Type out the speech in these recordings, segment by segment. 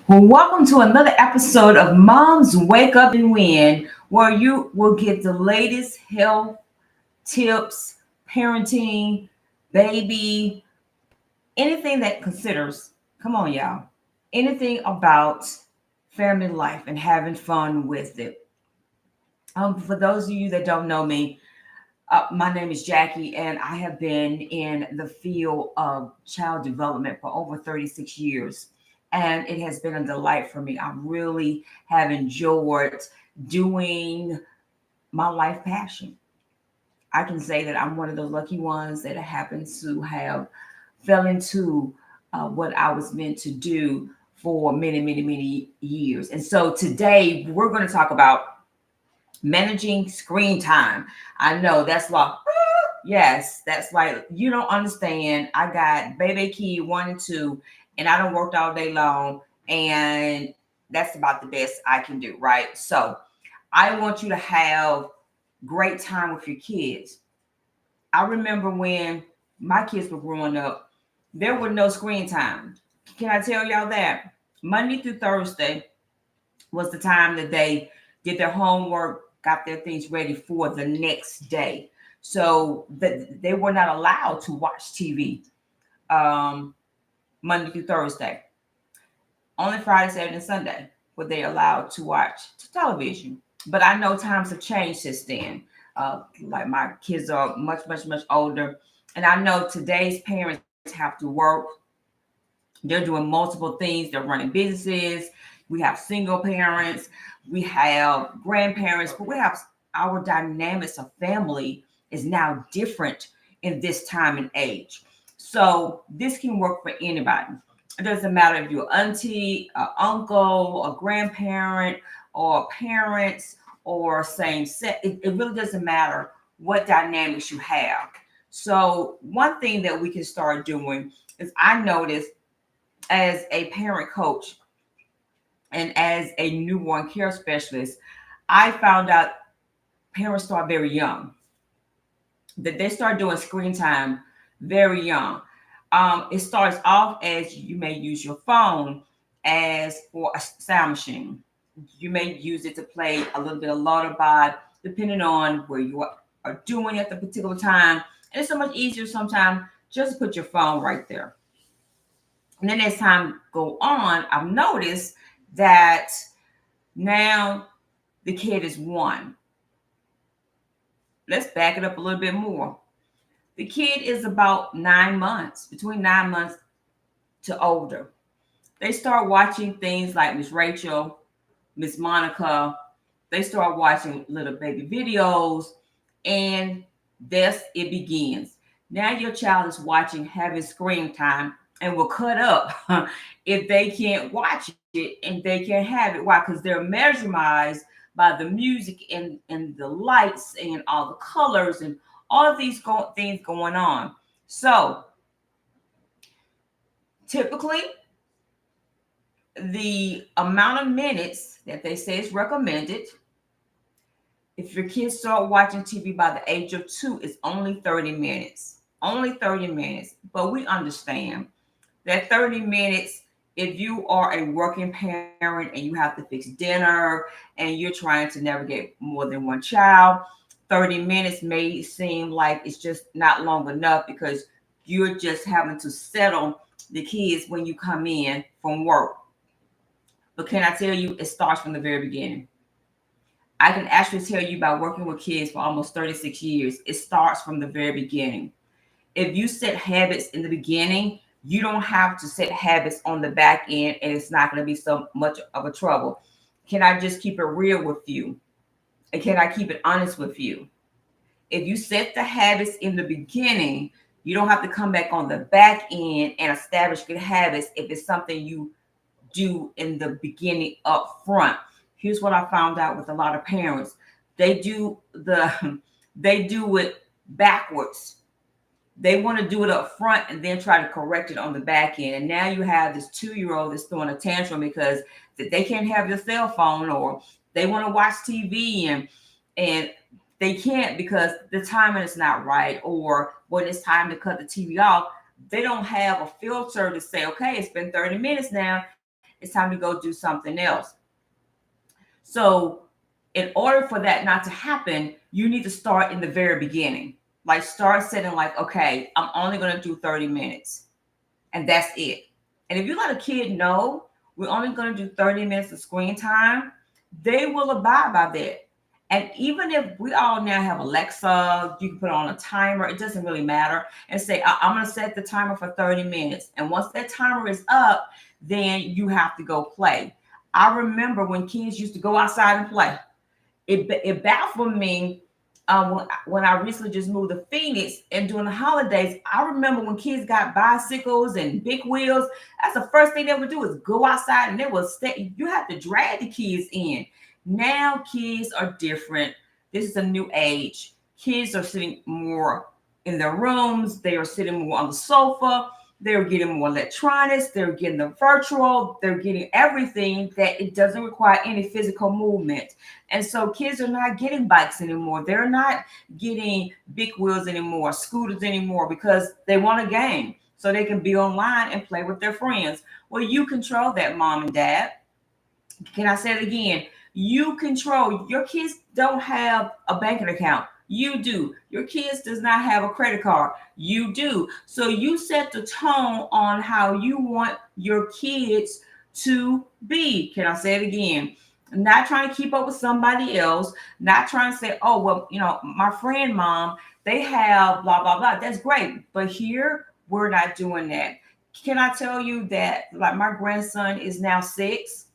Well, welcome to another episode of Moms Wake Up and Win, where you will get the latest health tips, parenting, baby, anything that considers, come on, y'all, anything about family life and having fun with it. For those of you that don't know me, my name is Jackie, and I have been in the field of child development for over 36 years. And it has been a delight for me. I really have enjoyed doing my life passion. I can say that I'm one of the lucky ones that happens to have fell into what I was meant to do for many, many, many years. And so today we're going to talk about managing screen time. I know that's like, yes, that's like, you don't understand. I got baby kid 1 and 2, and I don't work all day long, and that's about the best I can do, right? So I want you to have great time with your kids. I remember when my kids were growing up, there was no screen time. Can I tell y'all that? Monday through Thursday was the time that they did their homework, got their things ready for the next day. So they were not allowed to watch TV um, Monday through Thursday. Only Friday, Saturday, and Sunday were they allowed to watch television. But I know times have changed since then. Like my kids are much, much, much older. And I know today's parents have to work. They're doing multiple things. They're running businesses. We have single parents. We have grandparents. But we have our dynamics of family is now different in this time and age. So this can work for anybody. It doesn't matter if you're auntie, uncle, a grandparent, or parents, or same sex. It really doesn't matter what dynamics you have. So one thing that we can start doing is I noticed as a parent coach and as a newborn care specialist, I found out parents start very young, that they start doing screen time very young. It starts off as you may use your phone as for a sound machine. You may use it to play a little bit of lullaby, depending on where you are doing at the particular time. And it's so much easier sometimes just put your phone right there. And then as time go on, I've noticed that now the kid is 1. Let's back it up a little bit more. The kid is about 9 months, between 9 months to older. They start watching things like Miss Rachel, Miss Monica. They start watching little baby videos, and thus it begins. Now your child is watching, having screen time, and will cut up if they can't watch it and they can't have it. Why? Because they're mesmerized by the music and the lights and all the colors and all of these things going on. So typically, the amount of minutes that they say is recommended, if your kids start watching TV by the age of 2, it's only 30 minutes. Only 30 minutes. But we understand that 30 minutes, if you are a working parent and you have to fix dinner and you're trying to navigate more than one child, 30 minutes may seem like it's just not long enough because you're just having to settle the kids when you come in from work. But can I tell you, it starts from the very beginning. I can actually tell you by working with kids for almost 36 years, it starts from the very beginning. If you set habits in the beginning, you don't have to set habits on the back end, and it's not going to be so much of a trouble. Can I just keep it real with you? And can I keep it honest with you? If you set the habits in the beginning, you don't have to come back on the back end and establish good habits if it's something you do in the beginning up front. Here's what I found out with a lot of parents. They do they do it backwards. They want to do it up front and then try to correct it on the back end. And now you have this 2-year-old that's throwing a tantrum because they can't have their cell phone, or they want to watch TV and they can't because the timing is not right, or when it's time to cut the TV off, they don't have a filter to say, okay, it's been 30 minutes now. It's time to go do something else. So in order for that not to happen, you need to start in the very beginning. Like start setting like, okay, I'm only going to do 30 minutes and that's it. And if you let a kid know we're only going to do 30 minutes of screen time, they will abide by that. And even if we all now have Alexa, you can put on a timer, it doesn't really matter, and say, I'm going to set the timer for 30 minutes. And once that timer is up, then you have to go play. I remember when kids used to go outside and play. It baffled me when I recently just moved to Phoenix and during the holidays. I remember when kids got bicycles and big wheels, that's the first thing they would do is go outside and they would stay. You have to drag the kids in. Now kids are different. This is a new age. Kids are sitting more in their rooms. They are sitting more on the sofa. They're getting more electronics. They're getting the virtual. They're getting everything that it doesn't require any physical movement. And so kids are not getting bikes anymore. They're not getting big wheels anymore, scooters anymore, because they want a game so they can be online and play with their friends. Well, you control that, mom and dad. Can I say it again? You control. Your kids don't have a banking account. You do. Your kids does not have a credit card. You do. So you set the tone on how you want your kids to be. Can I say it again? Not trying to keep up with somebody else, not trying to say, oh, well, my friend mom, they have blah, blah, blah. That's great. But here, we're not doing that. Can I tell you that, like, my grandson is now 6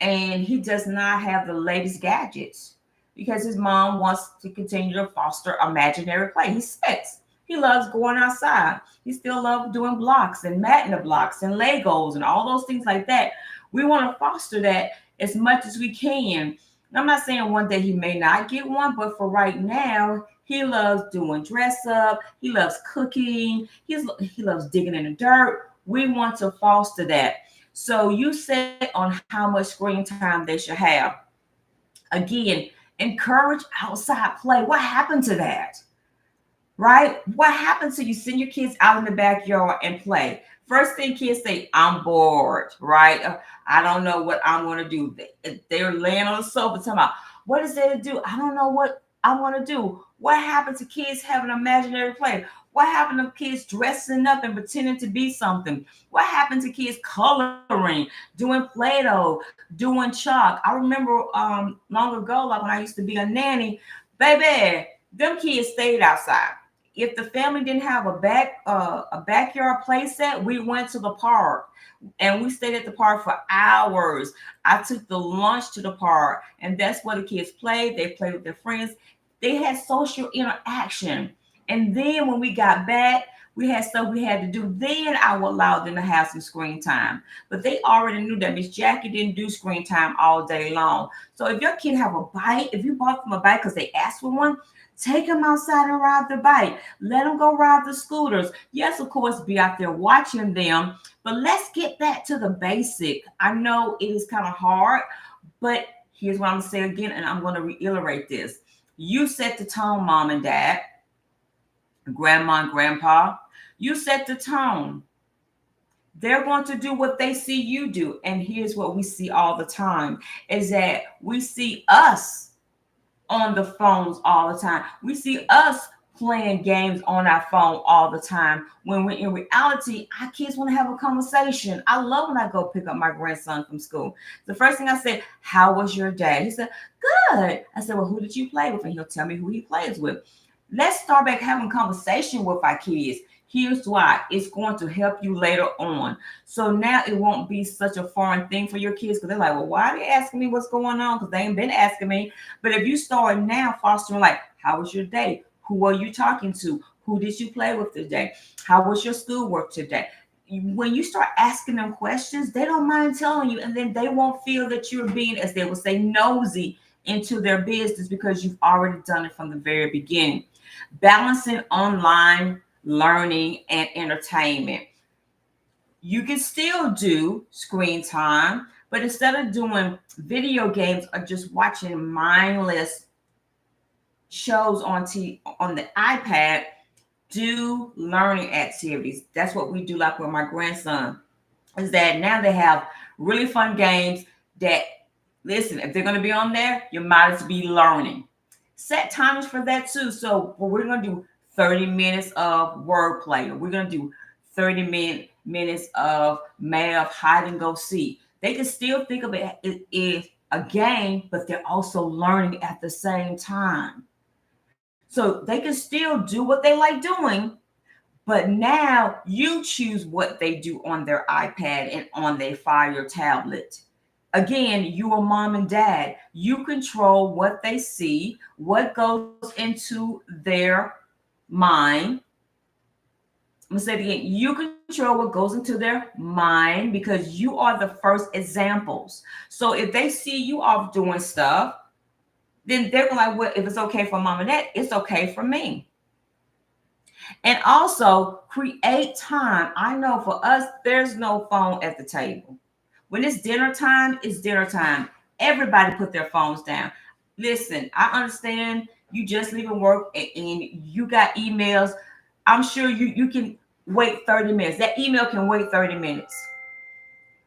and he does not have the latest gadgets because his mom wants to continue to foster imaginary play. He's 6. He loves going outside. He still loves doing blocks and Magna blocks and Legos and all those things like that. We want to foster that as much as we can. I'm not saying one day he may not get one, but for right now, he loves doing dress up. He loves cooking. He loves digging in the dirt. We want to foster that. So you set on how much screen time they should have. Again, encourage outside play. What happened to that? Right? What happened to you send your kids out in the backyard and play? First thing kids say, I'm bored, right? I don't know what I'm going to do. They're laying on the sofa talking about, what is there to do? I don't know what I want to do. What happened to kids having imaginary play? What happened to kids dressing up and pretending to be something? What happened to kids coloring, doing Play-Doh, doing chalk? I remember long ago, like when I used to be a nanny, baby, them kids stayed outside. If the family didn't have a backyard play set, we went to the park and we stayed at the park for hours. I took the lunch to the park, and that's where the kids played. They played with their friends. They had social interaction. And then when we got back, we had stuff we had to do. Then I would allow them to have some screen time. But they already knew that Miss Jackie didn't do screen time all day long. So if your kid have a bike, if you bought them a bike because they asked for one, take them outside and ride the bike. Let them go ride the scooters. Yes, of course, be out there watching them. But let's get back to the basic. I know it is kind of hard, but here's what I'm going to say again, and I'm going to reiterate this. You set the tone, mom and dad, grandma and grandpa. You set the tone. They're going to do what they see you do. And here's what we see all the time is that we see us on the phones all the time. We see us playing games on our phone all the time when we're in reality, our kids want to have a conversation. I love when I go pick up my grandson from school. The first thing I said, how was your day? He said, good. I said, well, who did you play with? And he'll tell me who he plays with. Let's start back having conversation with our kids. Here's why. It's going to help you later on. So now it won't be such a foreign thing for your kids because they're like, well, why are they asking me what's going on? Because they ain't been asking me. But if you start now fostering like, how was your day? Who are you talking to? Who did you play with today? How was your schoolwork today? When you start asking them questions, they don't mind telling you. And then they won't feel that you're being, as they would say, nosy into their business because you've already done it from the very beginning. Balancing online learning and entertainment. You can still do screen time, but instead of doing video games or just watching mindless shows on the iPad, do learning activities. That's what we do, like with my grandson. is that now they have really fun games that, listen, if they're going to be on there, you might as well be learning. Set timers for that too. So we're going to do 30 minutes of wordplay, or we're going to do 30 minutes of math, hide and go seek. They can still think of it as a game, but they're also learning at the same time. So they can still do what they like doing, but now you choose what they do on their iPad and on their Fire tablet. Again, you are mom and dad. You control what they see, what goes into their mind. I'm gonna say it again. You control what goes into their mind because you are the first examples. So if they see you off doing stuff, then they're like, well, if it's okay for mom and dad, it's okay for me. And also create time. I know for us, there's no phone at the table. When it's dinner time, it's dinner time. Everybody put their phones down. Listen, I understand you just leaving work and you got emails. I'm sure you can wait 30 minutes. That email can wait 30 minutes.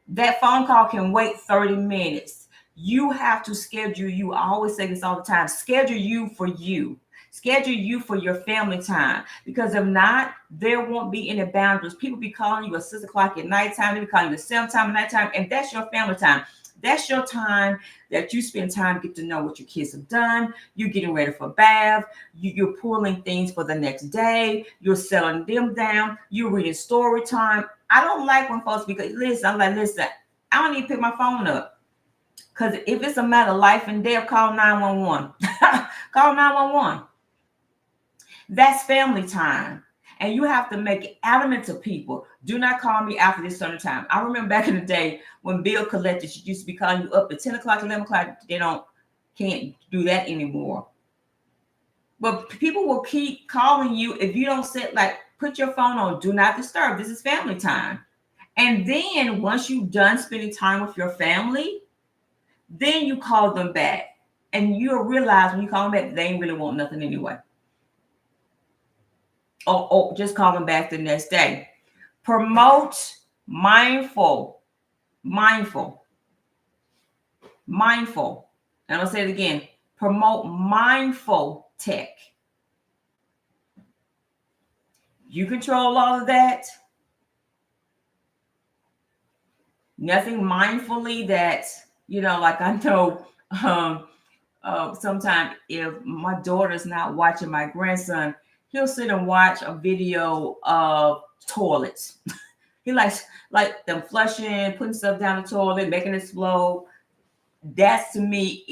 That phone call can wait 30 minutes. You have to schedule you. I always say this all the time. Schedule you for you. Schedule you for your family time. Because if not, there won't be any boundaries. People be calling you at 6 o'clock at nighttime. They be calling you at 7 time at nighttime. And that's your family time. That's your time that you spend time to get to know what your kids have done. You're getting ready for bath. You're pulling things for the next day. You're settling them down. You're reading story time. I don't like when folks, because listen, I'm like, listen, I don't need to pick my phone up. Because if it's a matter of life and death, call 911. Call 911. That's family time. And you have to make it adamant to people. Do not call me after this certain time. I remember back in the day when bill collectors used to be calling you up at 10 o'clock, 11 o'clock. They can't do that anymore. But people will keep calling you if you don't set, like, put your phone on, do not disturb. This is family time. And then once you've done spending time with your family, then you call them back. And you'll realize when you call them back, they ain't really want nothing anyway. Or just call them back the next day. Promote mindful. And I'll say it again. Promote mindful tech. You control all of that. Nothing mindfully that, like I know sometimes if my daughter's not watching my grandson, he'll sit and watch a video of toilets. He likes like them flushing, putting stuff down the toilet, making it slow. That to me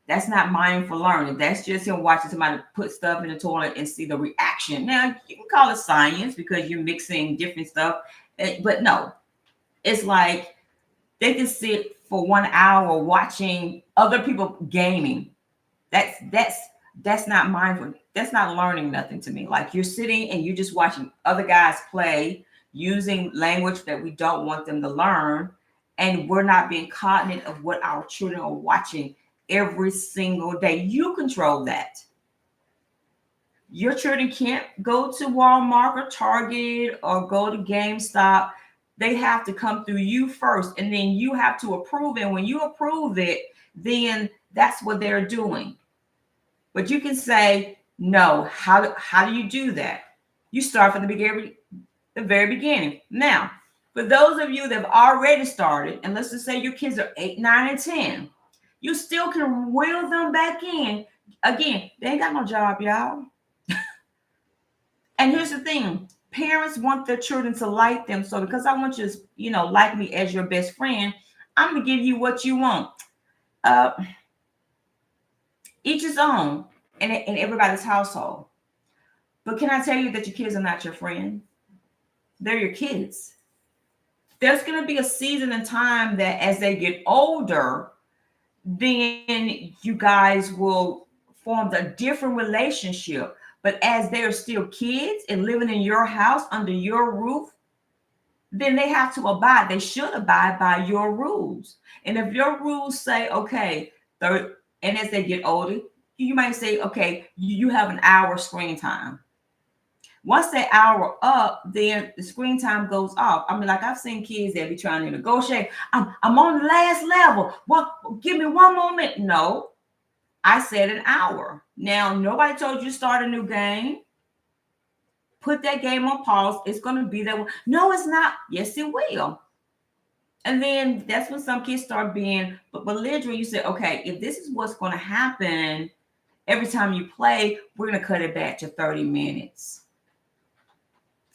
that's not mindful learning. That's just him watching somebody put stuff in the toilet and see the reaction. Now you can call it science because you're mixing different stuff, but no, it's like they can sit for 1 hour watching other people gaming. That's not mindful. That's not learning nothing to me. Like you're sitting and you're just watching other guys play using language that we don't want them to learn, and we're not being cognizant of what our children are watching every single day. You control that. Your children can't go to Walmart or Target or go to GameStop. They have to come through you first, and then you have to approve it. And when you approve it, then that's what they're doing. But you can say, no, how do you do that? You start from the very beginning. Now, for those of you that have already started, and let's just say your kids are 8, 9, and 10, you still can wheel them back in. Again, they ain't got no job, y'all. And here's the thing. Parents want their children to like them. So because I want you to, like me as your best friend, I'm going to give you what you want. Each his own in everybody's household. But can I tell you that your kids are not your friend? They're your kids. There's going to be a season and time that as they get older, then you guys will form a different relationship. But as they're still kids and living in your house under your roof, then they have to abide. They should abide by your rules. And if your rules say, okay, and as they get older, you might say, okay, you have an hour screen time. Once that hour up, then the screen time goes off. I mean, like I've seen kids that be trying to negotiate. I'm on the last level. What? Give me one moment. No, I said an hour. Now, nobody told you to start a new game. Put that game on pause. It's going to be that one. No, it's not. Yes, it will. And then that's when some kids start being belligerent. You say, okay, if this is what's going to happen every time you play, we're going to cut it back to 30 minutes.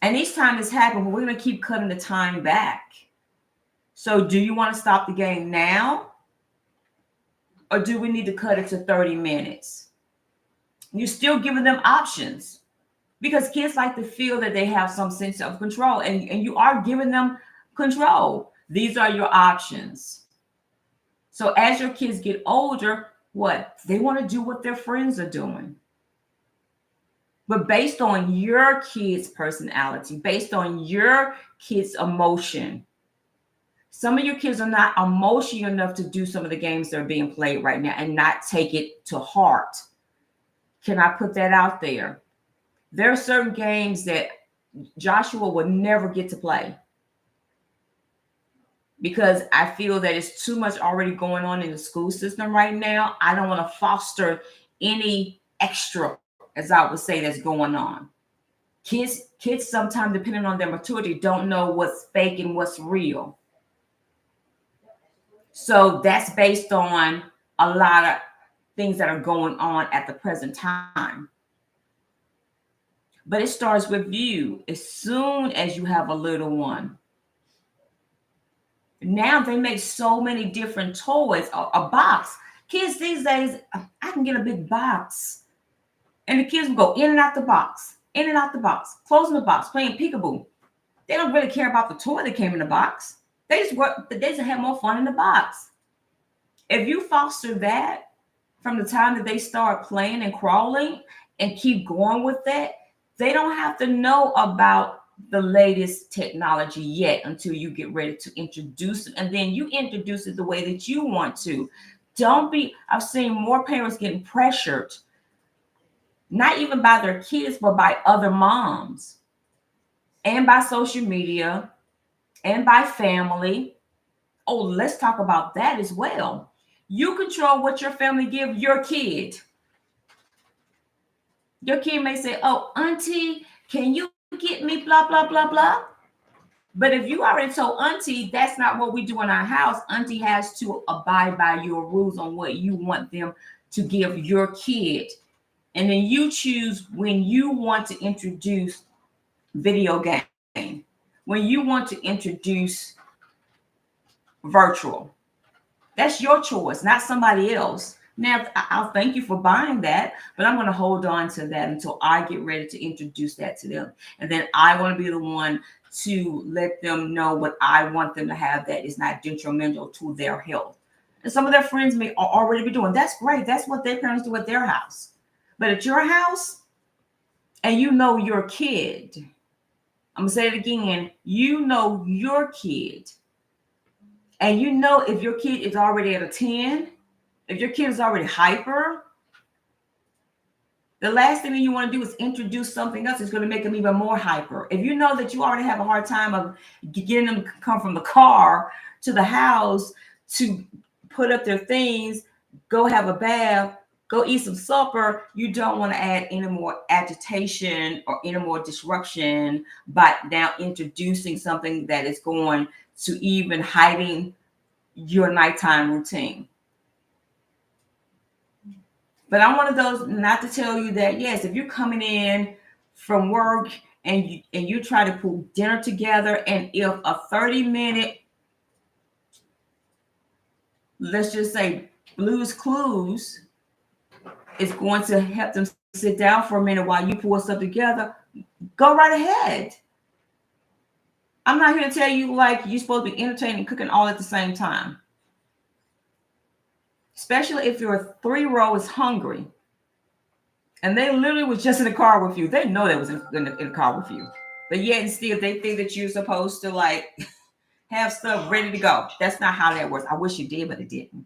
And each time this happens, we're going to keep cutting the time back. So do you want to stop the game now? Or do we need to cut it to 30 minutes? You're still giving them options because kids like to feel that they have some sense of control, and you are giving them control. These are your options. So as your kids get older, what? They want to do what their friends are doing. But based on your kid's personality, based on your kid's emotion. Some of your kids are not emotional enough to do some of the games that are being played right now and not take it to heart. Can I put that out there? There are certain games that Joshua would never get to play because I feel that it's too much already going on in the school system right now. I don't want to foster any extra, as I would say, that's going on. Kids sometimes, depending on their maturity, don't know what's fake and what's real. So that's based on a lot of things that are going on at the present time. But it starts with you as soon as you have a little one. Now they make so many different toys, a box. Kids these days, I can get a big box. And the kids will go in and out the box, in and out the box, closing the box, playing peekaboo. They don't really care about the toy that came in the box. They just have more fun in the box. If you foster that from the time that they start playing and crawling and keep going with that, they don't have to know about the latest technology yet until you get ready to introduce it. And then you introduce it the way that you want to. I've seen more parents getting pressured, not even by their kids, but by other moms and by social media and by family. Oh, let's talk about that as well. You control what your family give your kid. Your kid may say, oh, auntie, can you get me blah, blah, blah, blah? But if you already told auntie, that's not what we do in our house, auntie has to abide by your rules on what you want them to give your kid. And then you choose when you want to introduce video game, when you want to introduce virtual. That's your choice, not somebody else. Now, I'll thank you for buying that, but I'm going to hold on to that until I get ready to introduce that to them. And then I want to be the one to let them know what I want them to have that is not detrimental to their health. And some of their friends may already be doing. That's great. That's what their parents do at their house. But at your house, and you know your kid, I'm going to say it again, you know your kid. And you know if your kid is already at a 10, if your kid is already hyper, the last thing that you want to do is introduce something else that's going to make them even more hyper. If you know that you already have a hard time of getting them to come from the car to the house to put up their things, go have a bath, go eat some supper, you don't want to add any more agitation or any more disruption by now introducing something that is going to even hiding your nighttime routine. But I'm one of those not to tell you that, yes, if you're coming in from work and you try to put dinner together, and if a 30-minute, let's just say Blue's Clues is going to help them sit down for a minute while you pull stuff together, go right ahead. I'm not here to tell you like you're supposed to be entertaining and cooking all at the same time. Especially if your 3-year-old is hungry and they literally was just in the car with you. They know they was in the car with you. But yet and still they think that you're supposed to like have stuff ready to go. That's not how that works. I wish you did, but it didn't.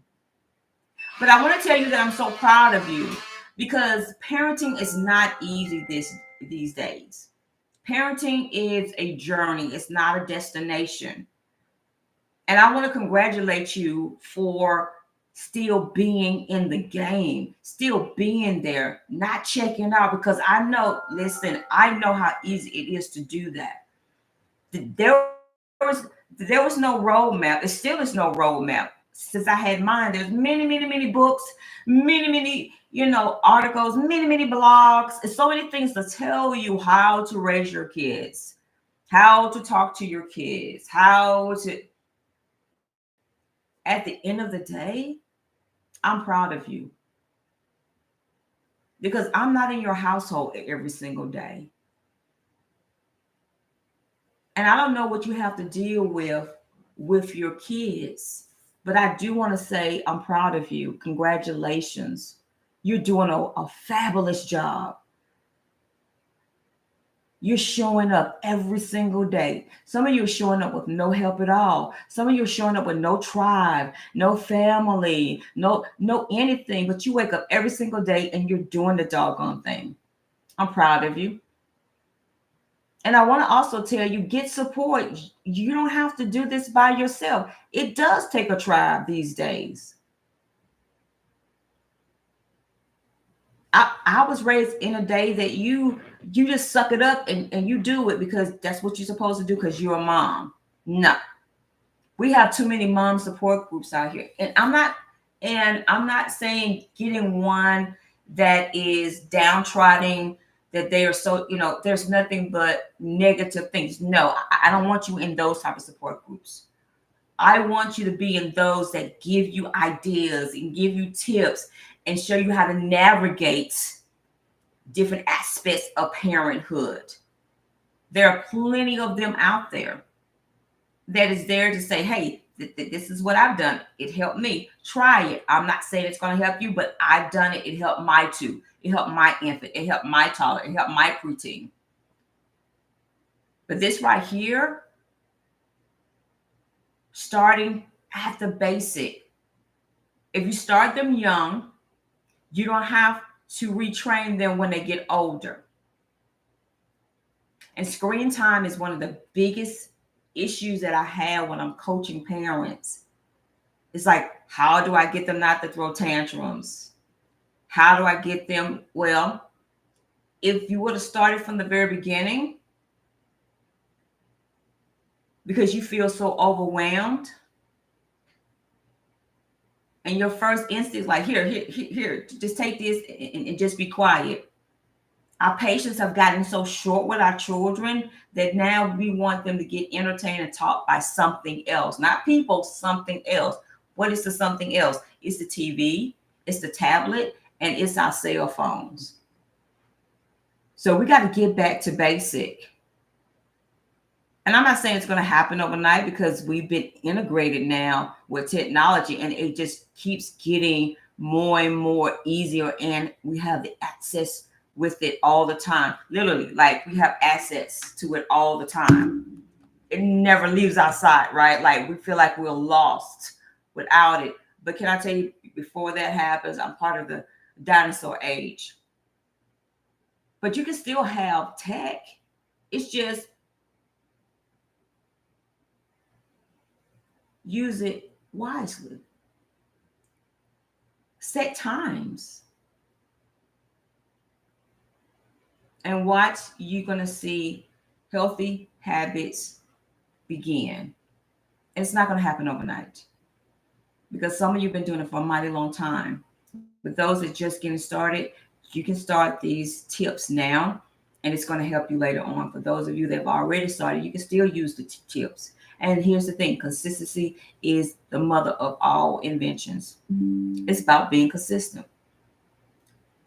But I want to tell you that I'm so proud of you because parenting is not easy these days. Parenting is a journey, it's not a destination. And I want to congratulate you for still being in the game, still being there, not checking out, because I know, listen, I know how easy it is to do that. There was no roadmap. There still is no roadmap. Since I had mine, there's many books, many articles, many blogs, and so many things to tell you how to raise your kids, how to talk to your kids, how to. At the end of the day, I'm proud of you because I'm not in your household every single day. And I don't know what you have to deal with your kids, but I do want to say I'm proud of you. Congratulations. You're doing a fabulous job. You're showing up every single day. Some of you are showing up with no help at all. Some of you are showing up with no tribe, no family, no anything, but you wake up every single day and you're doing the doggone thing. I'm proud of you. And I want to also tell you, get support. You don't have to do this by yourself. It does take a tribe these days. I was raised in a day that you just suck it up and you do it because that's what you're supposed to do because you're a mom. No. We have too many mom support groups out here. And I'm not saying getting one that is downtrodden, that they are so, there's nothing but negative things. No, I don't want you in those type of support groups. I want you to be in those that give you ideas and give you tips and show you how to navigate different aspects of parenthood. There are plenty of them out there that is there to say, hey, this is what I've done. It helped me. Try it. I'm not saying it's going to help you, but I've done it. It helped my two. It helped my infant. It helped my toddler. It helped my preteen. But this right here, starting at the basic. If you start them young, you don't have to retrain them when they get older. And screen time is one of the biggest issues that I have when I'm coaching parents. It's like, how do I get them not to throw tantrums? How do I get them? Well, if you would have started from the very beginning because you feel so overwhelmed, and your first instinct is like, here, just take this and just be quiet. Our patience have gotten so short with our children that now we want them to get entertained and taught by something else, not people, something else. What is the something else? It's the TV, it's the tablet, and it's our cell phones. So we got to get back to basic. And I'm not saying it's going to happen overnight because we've been integrated now with technology and it just keeps getting more and more easier. And we have the access with it all the time. Literally, like we have access to it all the time. It never leaves our side, right? Like we feel like we're lost without it. But can I tell you, before that happens, I'm part of the dinosaur age. But you can still have tech. It's just use it wisely. Set times. And watch, you're going to see healthy habits begin. And it's not going to happen overnight because some of you have been doing it for a mighty long time. But those that are just getting started, you can start these tips now, and it's going to help you later on. For those of you that have already started, you can still use the tips. And here's the thing, consistency is the mother of all inventions. It's about being consistent.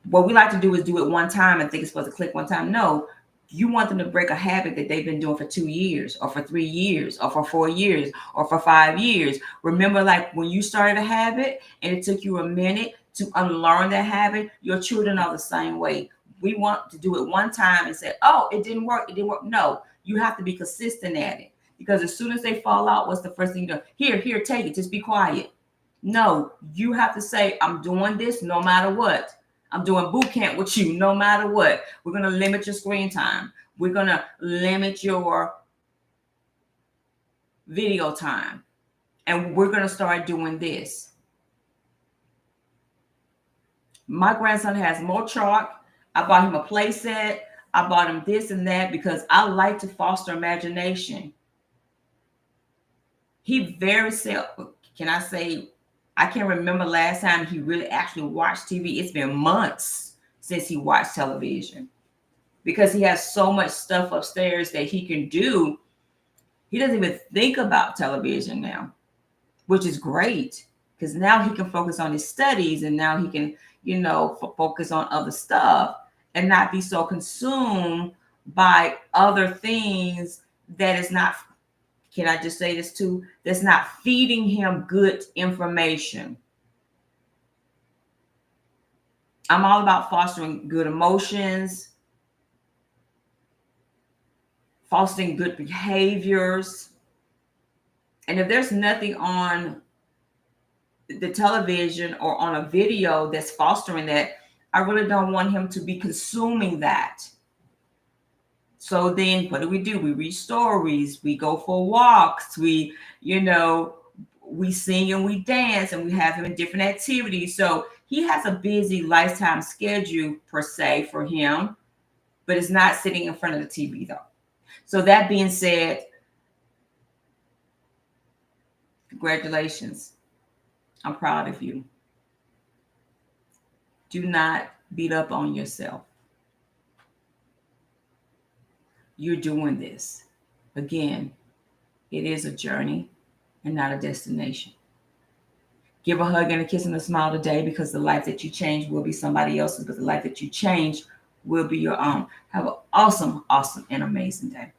What we like to do is do it one time and think it's supposed to click one time. No, you want them to break a habit that they've been doing for 2 years or for 3 years or for 4 years or for 5 years. Remember, like when you started a habit and it took you a minute to unlearn that habit, your children are the same way. We want to do it one time and say, oh, it didn't work. It didn't work. No, you have to be consistent at it. Because as soon as they fall out, what's the first thing you do? Here, take it. Just be quiet. No, you have to say, I'm doing this no matter what. I'm doing boot camp with you no matter what. We're going to limit your screen time. We're going to limit your video time. And we're going to start doing this. My grandson has more chalk. I bought him a play set. I bought him this and that because I like to foster imagination. He very seldom, can I say, I can't remember last time he really actually watched TV. It's been months since he watched television because he has so much stuff upstairs that he can do. He doesn't even think about television now, which is great because now he can focus on his studies and now he can, focus on other stuff and not be so consumed by other things that is not, can I just say this too? That's not feeding him good information. I'm all about fostering good emotions, fostering good behaviors. And if there's nothing on the television or on a video that's fostering that, I really don't want him to be consuming that. So then what do? We read stories, we go for walks, we sing and we dance and we have him in different activities. So he has a busy lifetime schedule per se for him, but it's not sitting in front of the TV though. So that being said, congratulations. I'm proud of you. Do not beat up on yourself. You're doing this. Again, it is a journey and not a destination. Give a hug and a kiss and a smile today because the life that you change will be somebody else's, but the life that you change will be your own. Have an awesome, awesome, and amazing day.